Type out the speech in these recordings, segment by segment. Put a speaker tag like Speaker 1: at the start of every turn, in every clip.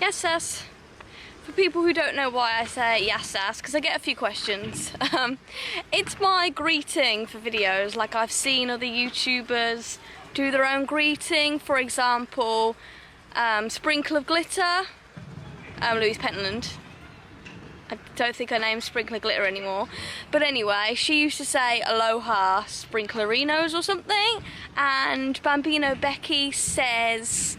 Speaker 1: Yes, sis. For people who don't know why I say yes, sis, because I get a few questions. It's my greeting for videos. Like, I've seen other YouTubers do their own greeting. For example, Sprinkle of Glitter, Louise Pentland. I don't think her name's Sprinkler Glitter anymore. But anyway, she used to say Aloha Sprinklerinos or something. And Bambino Becky says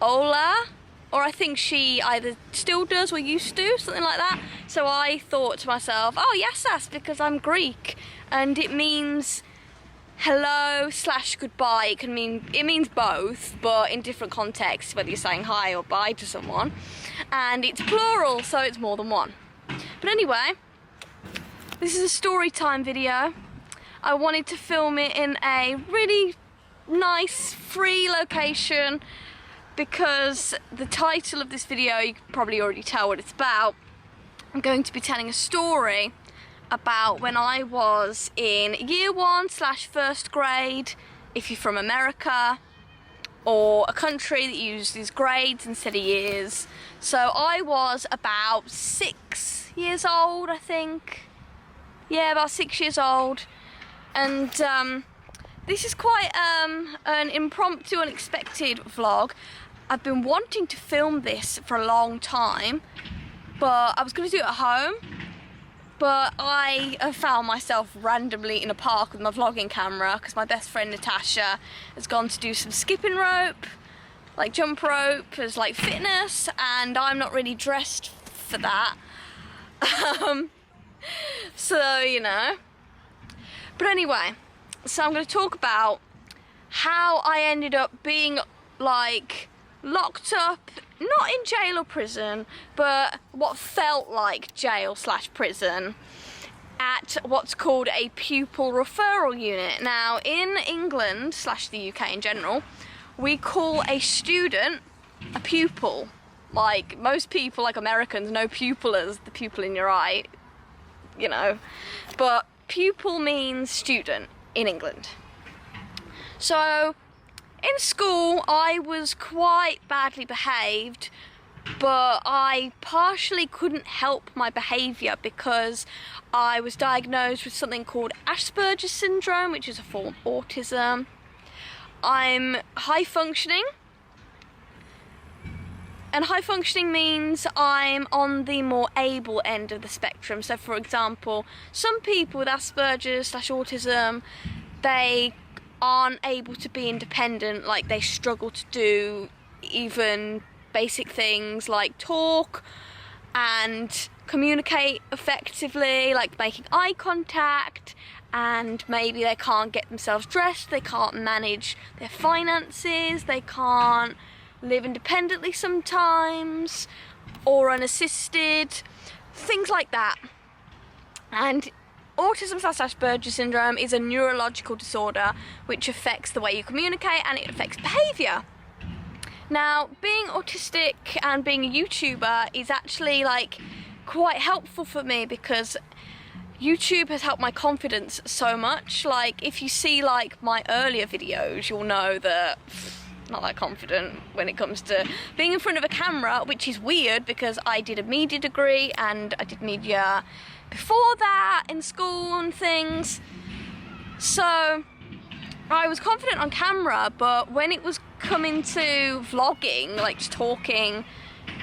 Speaker 1: Ola. Or I think she either still does or used to, something like that. So I thought to myself, oh yes, that's because I'm Greek. And it means hello / goodbye. It means both, but in different contexts, whether you're saying hi or bye to someone. And it's plural, so it's more than one. But anyway, this is a story time video. I wanted to film it in a really nice, free location because the title of this video, you can probably already tell what it's about. I'm going to be telling a story about when I was in year 1 / 1st grade, if you're from America, or a country that uses grades instead of years. So I was about 6 years old, I think. Yeah, about 6 years old. And this is quite an impromptu, unexpected vlog. I've been wanting to film this for a long time, but I was going to do it at home. But I have found myself randomly in a park with my vlogging camera because my best friend Natasha has gone to do some skipping rope, like jump rope, as like fitness, and I'm not really dressed for that. So, you know. But anyway, so I'm going to talk about how I ended up being like locked up, not in jail or prison, but what felt like jail / prison at what's called a pupil referral unit. Now, in England / the UK in general, we call a student a pupil. Like, most people, like Americans, know pupil as the pupil in your eye, you know. But pupil means student in England. So in school, I was quite badly behaved, but I partially couldn't help my behaviour because I was diagnosed with something called Asperger's syndrome, which is a form of autism. I'm high functioning, and high functioning means I'm on the more able end of the spectrum. So for example, some people with Asperger's / autism, they aren't able to be independent, like they struggle to do even basic things like talk and communicate effectively, like making eye contact, and maybe they can't get themselves dressed, they can't manage their finances, they can't live independently sometimes, or unassisted, things like that. And autism / Asperger's syndrome is a neurological disorder which affects the way you communicate and it affects behaviour. Now, being autistic and being a YouTuber is actually like quite helpful for me because YouTube has helped my confidence so much. Like, if you see like my earlier videos, you'll know that I'm not that confident when it comes to being in front of a camera, which is weird because I did a media degree and I did media before that in school and things. So I was confident on camera, but when it was coming to vlogging, like just talking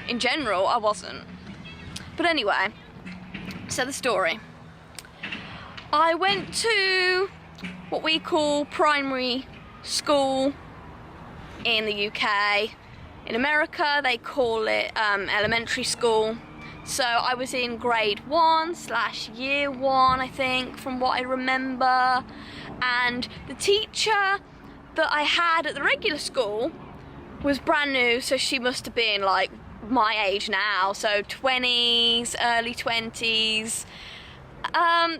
Speaker 1: in general, I wasn't. But anyway, so the story. I went to what we call primary school in the UK. In America, they call it elementary school. So I was in grade 1 / year 1, I think, from what I remember. And the teacher that I had at the regular school was brand new, so she must have been like my age now, so 20s, early 20s.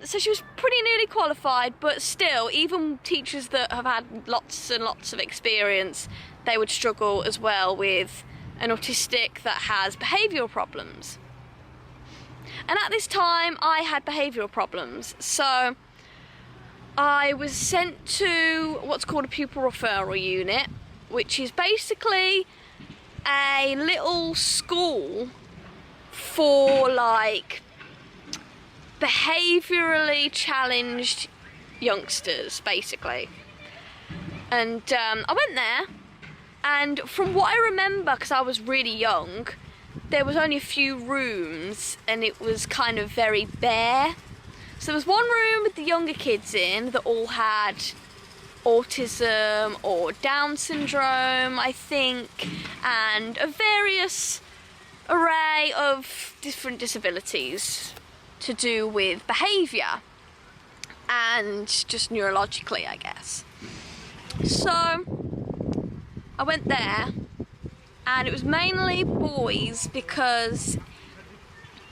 Speaker 1: So she was pretty newly qualified, but still, even teachers that have had lots and lots of experience, they would struggle as well with an autistic that has behavioural problems. And at this time, I had behavioural problems, so I was sent to what's called a pupil referral unit, which is basically a little school for like behaviourally challenged youngsters, basically. And I went there, and from what I remember, because I was really young, there was only a few rooms and it was kind of very bare. So there was one room with the younger kids in that all had autism or Down syndrome, I think, and a various array of different disabilities to do with behaviour and just neurologically, I guess. So I went there, and it was mainly boys, because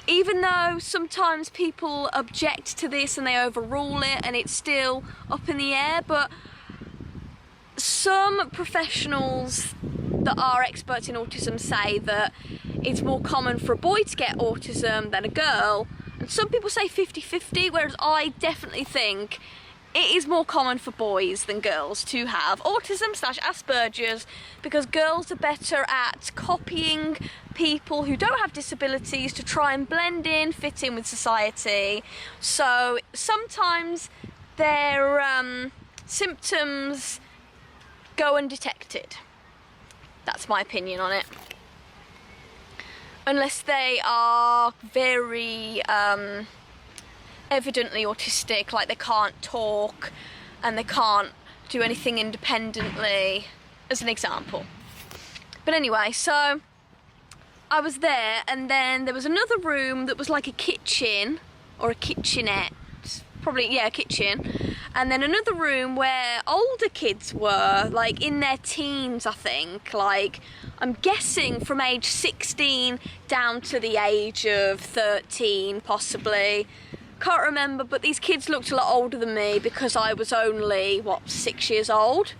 Speaker 1: even though sometimes people object to this and they overrule it and it's still up in the air, but some professionals that are experts in autism say that it's more common for a boy to get autism than a girl, and some people say 50-50, whereas I definitely think it is more common for boys than girls to have autism/Asperger's, because girls are better at copying people who don't have disabilities to try and blend in, fit in with society. So sometimes their symptoms go undetected. That's my opinion on it. Unless they are very evidently autistic, like they can't talk and they can't do anything independently, as an example. But anyway, so I was there, and then there was another room that was like a kitchen or a kitchenette, probably, yeah, a kitchen, and then another room where older kids were, like in their teens, I think, like I'm guessing from age 16 down to the age of 13 possibly. Can't remember, but these kids looked a lot older than me because I was only, what, 6 years old?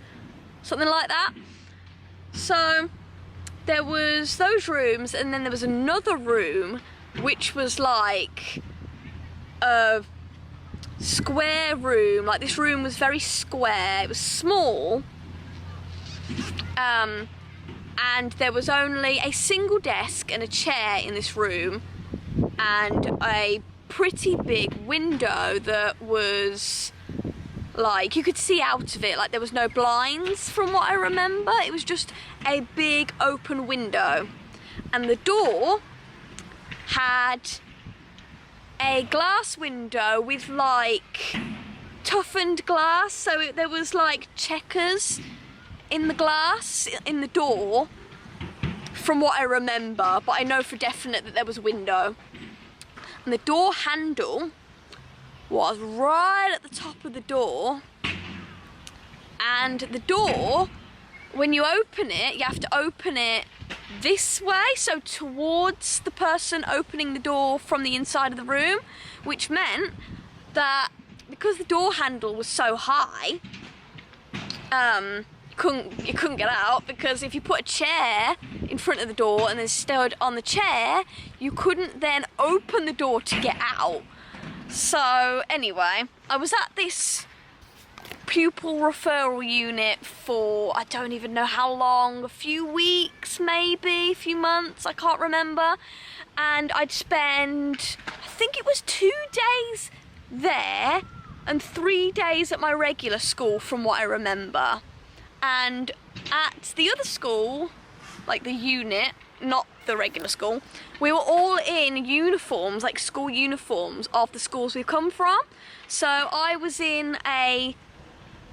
Speaker 1: Something like that. So there was those rooms, and then there was another room which was like a square room. Like, this room was very square, it was small, and there was only a single desk and a chair in this room, and a pretty big window that was like, you could see out of it, like there was no blinds from what I remember. It was just a big open window, and the door had a glass window with like toughened glass, so there was like checkers in the glass in the door from what I remember, but I know for definite that there was a window. And the door handle was right at the top of the door, and the door, when you open it, you have to open it this way, so towards the person opening the door from the inside of the room, which meant that because the door handle was so high, you couldn't get out, because if you put a chair in front of the door and then stood on the chair, you couldn't then open the door to get out. So anyway, I was at this pupil referral unit for, I don't even know how long, a few weeks maybe, a few months, I can't remember, and I'd spend, I think it was 2 days there and 3 days at my regular school from what I remember. And at the other school, like the unit, not the regular school, we were all in uniforms, like school uniforms of the schools we've come from. So I was in a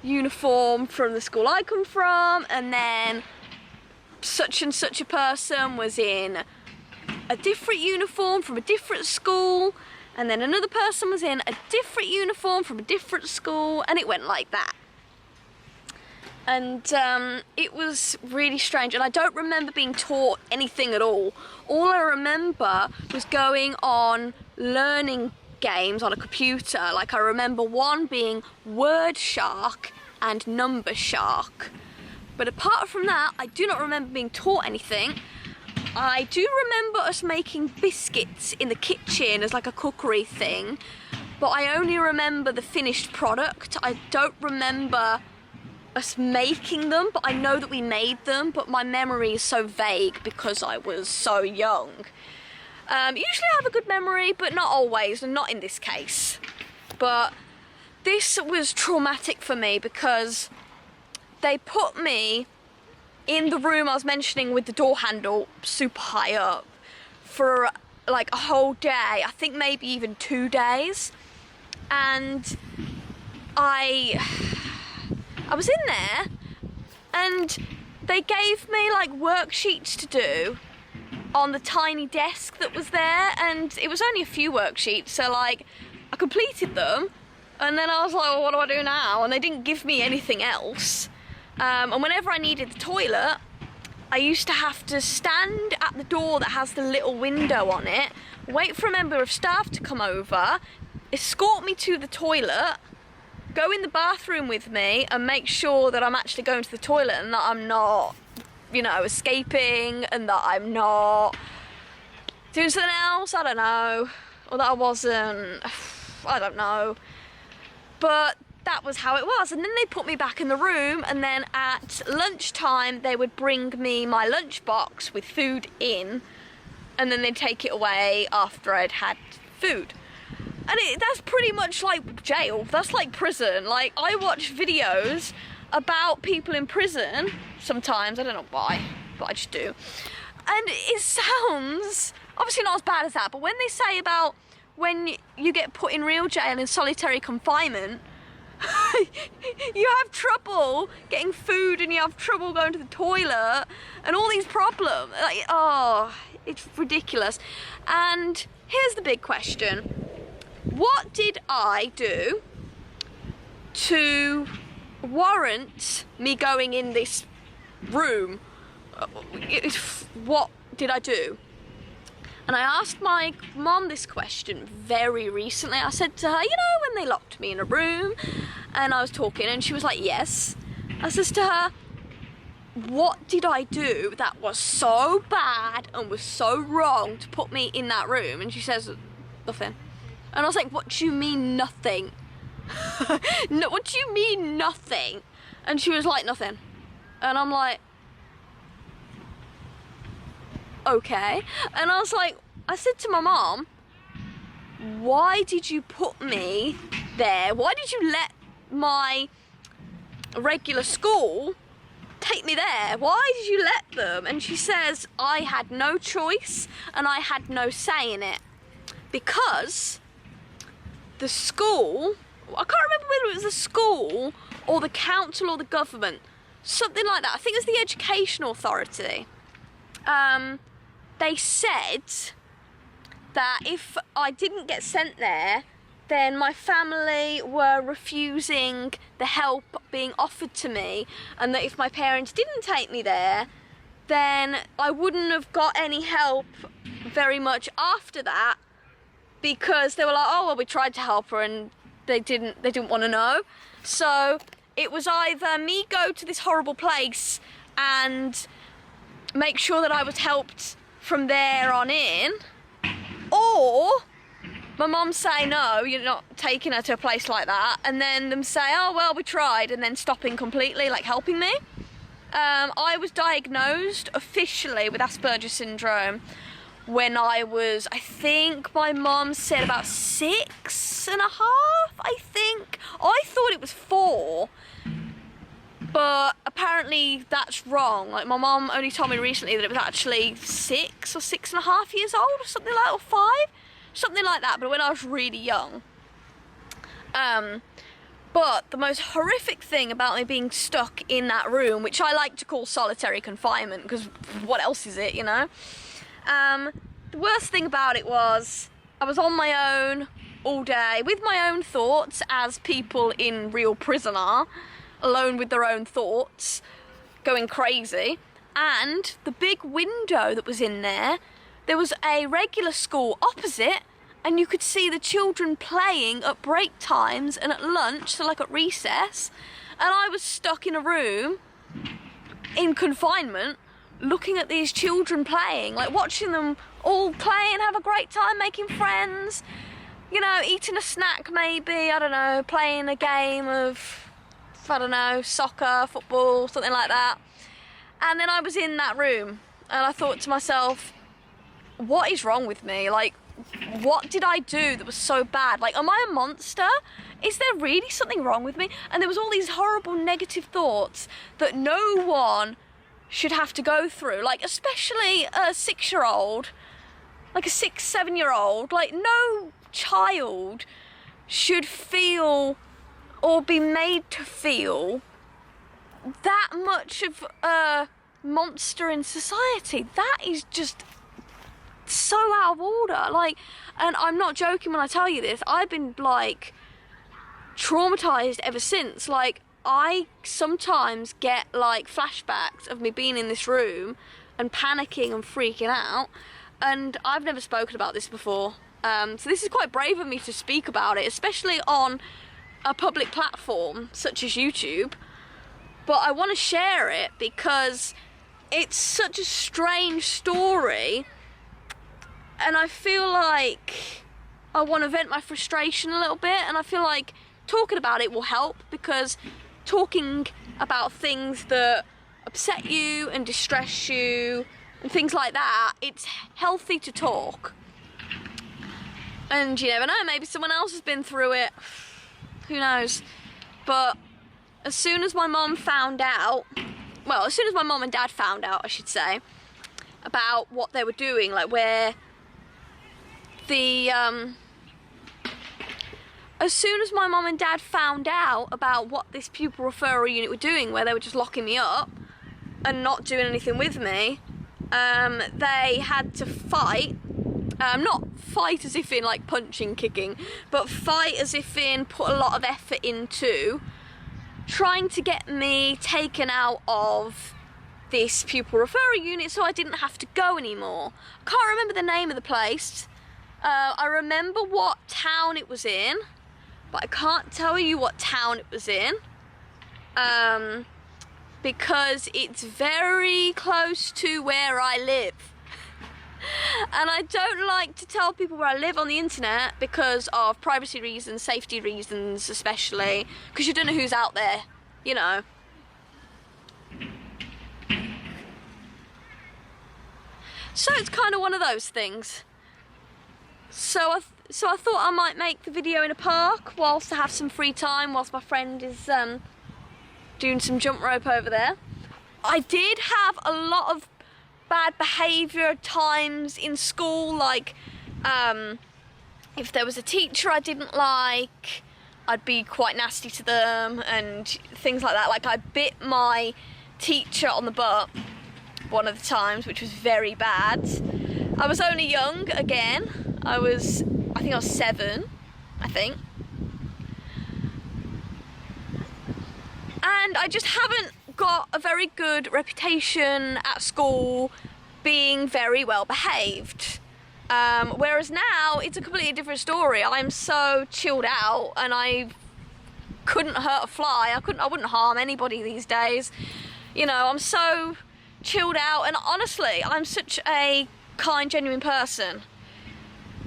Speaker 1: uniform from the school I come from, and then such and such a person was in a different uniform from a different school, and then another person was in a different uniform from a different school, and it went like that. And it was really strange, and I don't remember being taught anything at all. All I remember was going on learning games on a computer. Like, I remember one being Word Shark and Number Shark. But apart from that, I do not remember being taught anything. I do remember us making biscuits in the kitchen as like a cookery thing, but I only remember the finished product. I don't remember us making them, but I know that we made them, but my memory is so vague because I was so young. Usually I have a good memory, but not always, and not in this case. But this was traumatic for me because they put me in the room I was mentioning with the door handle super high up for like a whole day, I think maybe even 2 days, and I was in there and they gave me like worksheets to do on the tiny desk that was there, and it was only a few worksheets, so like I completed them and then I was like, well, what do I do now? And they didn't give me anything else. And whenever I needed the toilet, I used to have to stand at the door that has the little window on it, wait for a member of staff to come over, escort me to the toilet, go in the bathroom with me and make sure that I'm actually going to the toilet and that I'm not, you know, escaping, and that I'm not doing something else, I don't know, or that I wasn't, I don't know. But that was how it was. And then they put me back in the room, and then at lunchtime they would bring me my lunchbox with food in, and then they'd take it away after I'd had food. And that's pretty much like jail. That's like prison. Like, I watch videos about people in prison sometimes, I don't know why, but I just do. And it sounds obviously not as bad as that, but when they say about when you get put in real jail in solitary confinement, you have trouble getting food and you have trouble going to the toilet and all these problems. Like, oh, it's ridiculous. And here's the big question. What did I do to warrant me going in this room? What did I do? And I asked my mom this question very recently. I said to her, you know, when they locked me in a room and I was talking, and she was like, yes. I says to her, what did I do that was so bad and was so wrong to put me in that room? And she says, nothing. And I was like, what do you mean nothing? No, what do you mean nothing? And she was like, nothing. And I'm like, okay. And I was like, I said to my mom, why did you put me there? Why did you let my regular school take me there? Why did you let them? And she says, I had no choice and I had no say in it, because the school, I can't remember whether it was the school or the council or the government, something like that. I think it was the Education Authority. They said that if I didn't get sent there, then my family were refusing the help being offered to me, and that if my parents didn't take me there, then I wouldn't have got any help very much after that, because they were like, oh, well, we tried to help her and they didn't want to know. So it was either me go to this horrible place and make sure that I was helped from there on in, or my mum say, no, you're not taking her to a place like that, and then them say, oh, well, we tried, and then stopping completely, like helping me. I was diagnosed officially with Asperger's syndrome when I was, I think my mum said about 6.5, I think. I thought it was 4. But apparently that's wrong. Like, my mum only told me recently that it was actually 6 or 6.5 years old or something like that, or 5, something like that, but when I was really young. But the most horrific thing about me being stuck in that room, which I like to call solitary confinement, because what else is it, you know? The worst thing about it was I was on my own all day with my own thoughts, as people in real prison are, alone with their own thoughts, going crazy. And the big window that was in there, there was a regular school opposite, and you could see the children playing at break times and at lunch, so like at recess, and I was stuck in a room in confinement looking at these children playing, like watching them all play and have a great time, making friends, you know, eating a snack maybe, I don't know, playing a game of I don't know, soccer, football, something like that. And then I was in that room and I thought to myself, what is wrong with me? Like, what did I do that was so bad? Like, am I a monster? Is there really something wrong with me? And there was all these horrible negative thoughts that no one should have to go through. Like, especially a 6-year-old, like a 6-7-year-old, like no child should feel or be made to feel that much of a monster in society. That is just so out of order. Like, and I'm not joking when I tell you this, I've been like traumatized ever since. Like, I sometimes get like flashbacks of me being in this room and panicking and freaking out, and I've never spoken about this before. So this is quite brave of me to speak about it, especially on a public platform such as YouTube. But I want to share it because it's such a strange story, and I feel like I want to vent my frustration a little bit, and I feel like talking about it will help, because talking about things that upset you and distress you and things like that, it's healthy to talk. And you never know, maybe someone else has been through it, who knows. But as soon as my mum found out, well, as soon as my mum and dad found out, I should say, about what they were doing, like where the, as soon as my mum and dad found out about what this pupil referral unit were doing, where they were just locking me up and not doing anything with me, they had to fight. Not fight as if in like punching, kicking, but fight as if in put a lot of effort into trying to get me taken out of this pupil referral unit so I didn't have to go anymore. I can't remember the name of the place. I remember what town it was in, but I can't tell you what town it was in, because it's very close to where I live. And I don't like to tell people where I live on the internet because of privacy reasons, safety reasons especially, because you don't know who's out there, you know. So it's kind of one of those things. So I thought I might make the video in a park whilst I have some free time, whilst my friend is doing some jump rope over there. I did have a lot of bad behaviour at times in school, like if there was a teacher I didn't like, I'd be quite nasty to them and things like that. Like, I bit my teacher on the butt one of the times, which was very bad. I was only young again. I think I was 7, I think. And I just haven't got a very good reputation at school being very well behaved. Whereas now it's a completely different story. I'm so chilled out and I couldn't hurt a fly. I wouldn't harm anybody these days. You know, I'm so chilled out, and honestly, I'm such a kind, genuine person.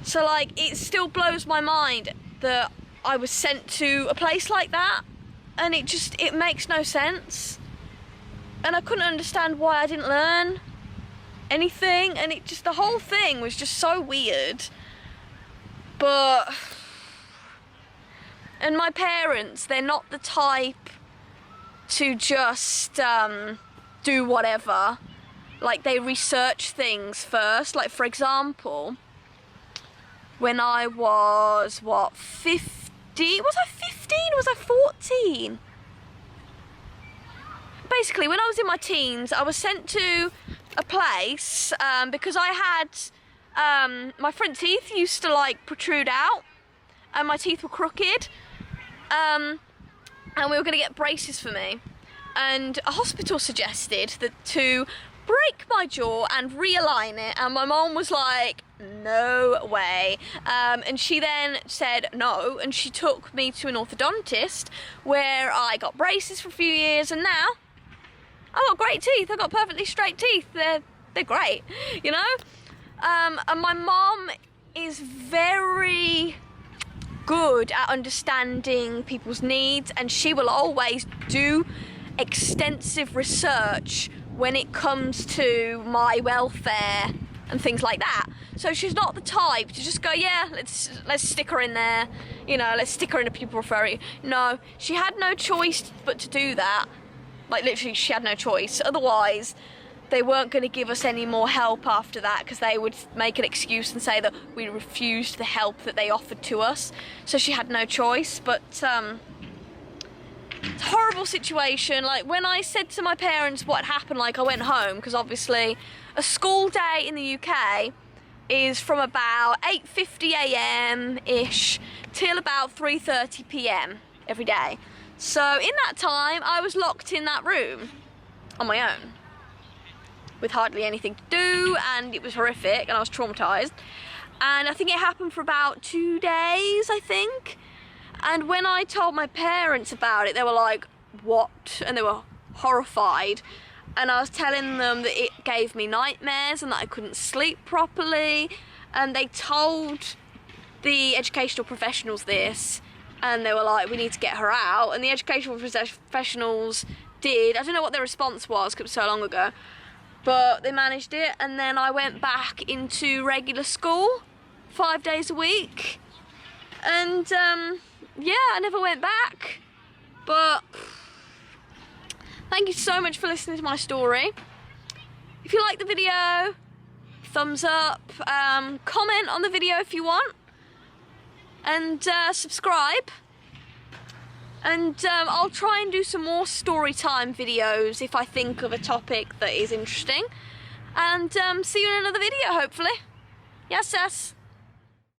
Speaker 1: So like, it still blows my mind that I was sent to a place like that, and it makes no sense. And I couldn't understand why I didn't learn anything, and the whole thing was just so weird. And my parents, they're not the type to just do whatever. Like, they research things first. Like, for example, when I was, 15? Was I 15 or was I 14? Basically, when I was in my teens, I was sent to a place because I had, my front teeth used to like protrude out and my teeth were crooked, and we were going to get braces for me. And a hospital suggested that to break my jaw and realign it, and my mom was like, no way. And she then said no, and she took me to an orthodontist where I got braces for a few years, and now I've got great teeth. I've got perfectly straight teeth. They're great, you know? And my mom is very good at understanding people's needs, and she will always do extensive research when it comes to my welfare and things like that. So she's not the type to just go, yeah, let's stick her in there, you know, let's stick her in a pupil referral. No, she had no choice but to do that. Like, literally, she had no choice. Otherwise, they weren't going to give us any more help after that, because they would make an excuse and say that we refused the help that they offered to us. So she had no choice. But it's a horrible situation. Like, when I said to my parents what happened, like, I went home, because obviously a school day in the UK is from about 8:50 a.m. ish till about 3:30 p.m. every day. So in that time, I was locked in that room on my own, with hardly anything to do, and it was horrific, and I was traumatized. And I think it happened for about 2 days, I think. And when I told my parents about it, they were like, what? And they were horrified. And I was telling them that it gave me nightmares and that I couldn't sleep properly. And they told the educational professionals this, and they were like, we need to get her out. And the educational professionals did. I don't know what their response was, because it was so long ago. But they managed it, and then I went back into regular school 5 days a week. And yeah, I never went back. But thank you so much for listening to my story. If you like the video, thumbs up, comment on the video if you want, and subscribe. And I'll try and do some more story time videos if I think of a topic that is interesting. And see you in another video, hopefully. Yes, yes.